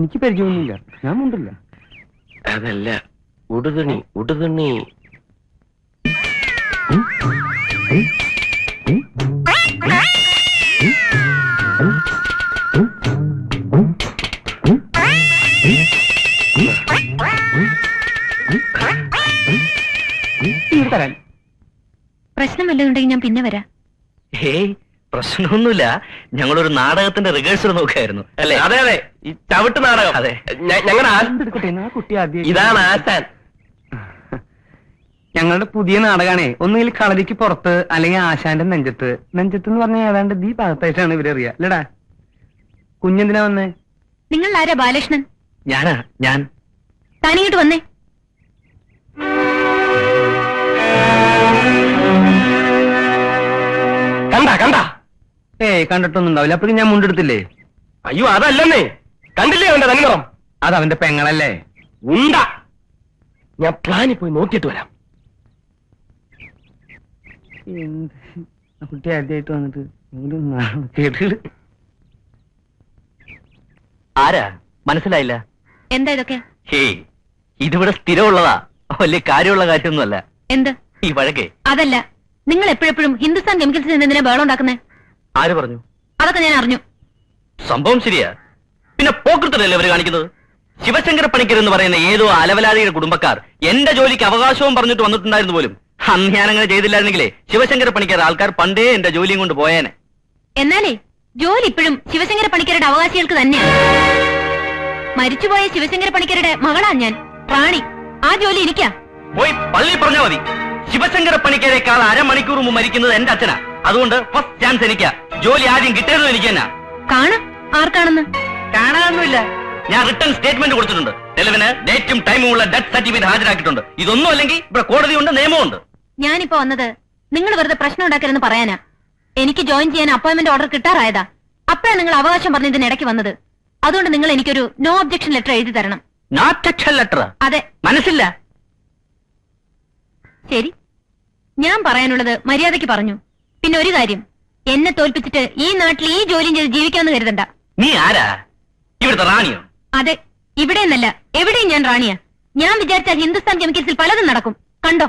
എനിക്ക് പരിചയമൊന്നുമില്ല, ഞാൻ മുണ്ടില്ല. അതല്ല, ഉടുതുണി ഉടുതുണി. തരാൻ പ്രശ്നം വല്ലതുണ്ടെങ്കിൽ ഞാൻ പിന്നെ വരാം. ഏയ് പ്രശ്നമൊന്നുമില്ല, ഞങ്ങളൊരു നാടകത്തിന്റെ റിഹേഴ്സൽ നോക്കായിരുന്നു അല്ലേ? അതെ അതെ, ഈ ചവിട്ട് നാടകം. അതെ, ഞങ്ങളുടെ ആ കുട്ടി ആദ്യം ഇതാണ് ആശാൻ. ഞങ്ങളുടെ പുതിയ നാടകമാണേ. ഒന്നുകിൽ കളരിക്ക് പുറത്ത്, അല്ലെങ്കിൽ ആശാന്റെ നെഞ്ചത്ത്. നെഞ്ചത്ത് എന്ന് പറഞ്ഞാൽ ഏതാണ്ട് ഈ ഭാഗത്തായിട്ടാണ് ഇവരറിയാ അല്ലടാ. കുഞ്ഞെന്തിനാ വന്നേ? നിങ്ങൾ ആരാ? ബാലകൃഷ്ണൻ. ഞാനാ. ഞാൻ താനിങ്ങോട്ട് വന്നേ. കണ്ട ഏയ് കണ്ടിട്ടൊന്നും ഉണ്ടാവില്ല. അപ്പോഴും ഞാൻ മുണ്ടെടുത്തില്ലേ? അയ്യോ അതല്ലെന്നേ, കണ്ടില്ലേ അവന്റെ തനിനിറം? അത് അവന്റെ പെങ്ങളല്ലേ. ഉണ്ട, ഞാൻ പ്ലാനിൽ പോയി നോക്കിയിട്ട് വരാം. കുട്ടി ആദ്യമായിട്ട് വന്നിട്ട് കേട്ടിട്ട് ആരാ മനസ്സിലായില്ല? എന്താ ഇതൊക്കെ? ഹേയ്, ഇതിവിടെ സ്ഥിരമുള്ളതാ, വലിയ കാര്യമുള്ള കാര്യമൊന്നുമല്ല. എന്ത് ഈ വഴക്കേ? അതല്ല, നിങ്ങൾ എപ്പോഴെപ്പോഴും ഹിന്ദുസ്ഥാൻ കെമിക്കൽസിൽ നിന്ന് എന്തിനാ ബഹളം ഉണ്ടാക്കുന്നേ? ആര് പറഞ്ഞു? അതൊക്കെ ഞാൻ അറിഞ്ഞു. സംഭവം ശരിയാ, പിന്നെ പോക്കൃത്തല്ലേ അവര് കാണിക്കുന്നത്? ശിവശങ്കര പണിക്കർ എന്ന് പറയുന്ന ഏതോ അലവലാതിയുടെ കുടുംബക്കാർ എന്റെ ജോലിക്ക് അവകാശവും പറഞ്ഞിട്ട് വന്നിട്ടുണ്ടായിരുന്നു പോലും. അന്ന് ഞാനങ്ങനെ ചെയ്തില്ലായിരുന്നെങ്കിലേ ശിവശങ്കര പണിക്കർ ആൾക്കാർ പണ്ടേ എന്റെ ജോലിയും കൊണ്ട് പോയേനെ. എന്നാലേ ജോലി ഇപ്പോഴും ശിവശങ്കര പണിക്കരുടെ അവകാശികൾക്ക് തന്നെയാണ്. മരിച്ചുപോയ ശിവശങ്കര പണിക്കരുടെ മകളാ ഞാൻ, റാണി. ആ ജോലി എനിക്കാ. പോയി പള്ളി പറഞ്ഞാ മതി. ശിവശങ്കര പണിക്കരേക്കാൾ അരമണിക്കൂർ മുമ്പ് മരിക്കുന്നത് എന്റെ അച്ഛനാ. അതുകൊണ്ട് ഫസ്റ്റ് ചാൻസ് എനിക്കാ. ജോലി ആദ്യം കിട്ടിയതും എനിക്ക് തന്നെ. കാണാം ആർക്കാണെന്ന്. കാണാനൊന്നുമില്ല, ഞാൻ റിട്ടേൺ സ്റ്റേറ്റ്മെന്റ് കൊടുത്തിട്ടുണ്ട്. നിലവിന് ഡേറ്റും ടൈമും ഉള്ള ഡെത്ത് സർട്ടിഫിക്കറ്റ് ഹാജരാക്കിയിട്ടുണ്ട്. ഇതൊന്നും അല്ലെങ്കിൽ ഇവിടെ കോടതിയുണ്ട്, നിയമമുണ്ട്. ഞാനിപ്പോ വന്നത് നിങ്ങൾ വെറുതെ പ്രശ്നം ഉണ്ടാക്കരുതെന്ന് പറയാനാ. എനിക്ക് ജോയിൻ ചെയ്യാൻ അപ്പോയിന്റ്മെന്റ് ഓർഡർ കിട്ടാറായതാ. അപ്പോഴാണ് നിങ്ങൾ അവകാശം പറഞ്ഞ് ഇതിനിടയ്ക്ക് വന്നത്. അതുകൊണ്ട് നിങ്ങൾ എനിക്കൊരു നോ ഒബ്ജക്ഷൻ ലെറ്റർ എഴുതി തരണം. No objection letter? അതെ. മനസ്സില്ല? ശരി, ഞാൻ പറയാനുള്ളത് മര്യാദയ്ക്ക് പറഞ്ഞു. പിന്നെ ഒരു കാര്യം, എന്നെ തോൽപ്പിച്ചിട്ട് ഈ നാട്ടിൽ ഈ ജോലിയും ചെയ്ത് ജീവിക്കാമെന്ന് കരുതണ്ട. നീ ആരാ? ഇവിടുത്തെ റാണിയോ? അതെ, ഇവിടെ എന്നല്ല, എവിടെയും ഞാൻ റാണിയാ. ഞാൻ വിചാരിച്ച ഹിന്ദുസ്ഥാൻ കെമിക്കൽസിൽ പലതും നടക്കും. കണ്ടോ?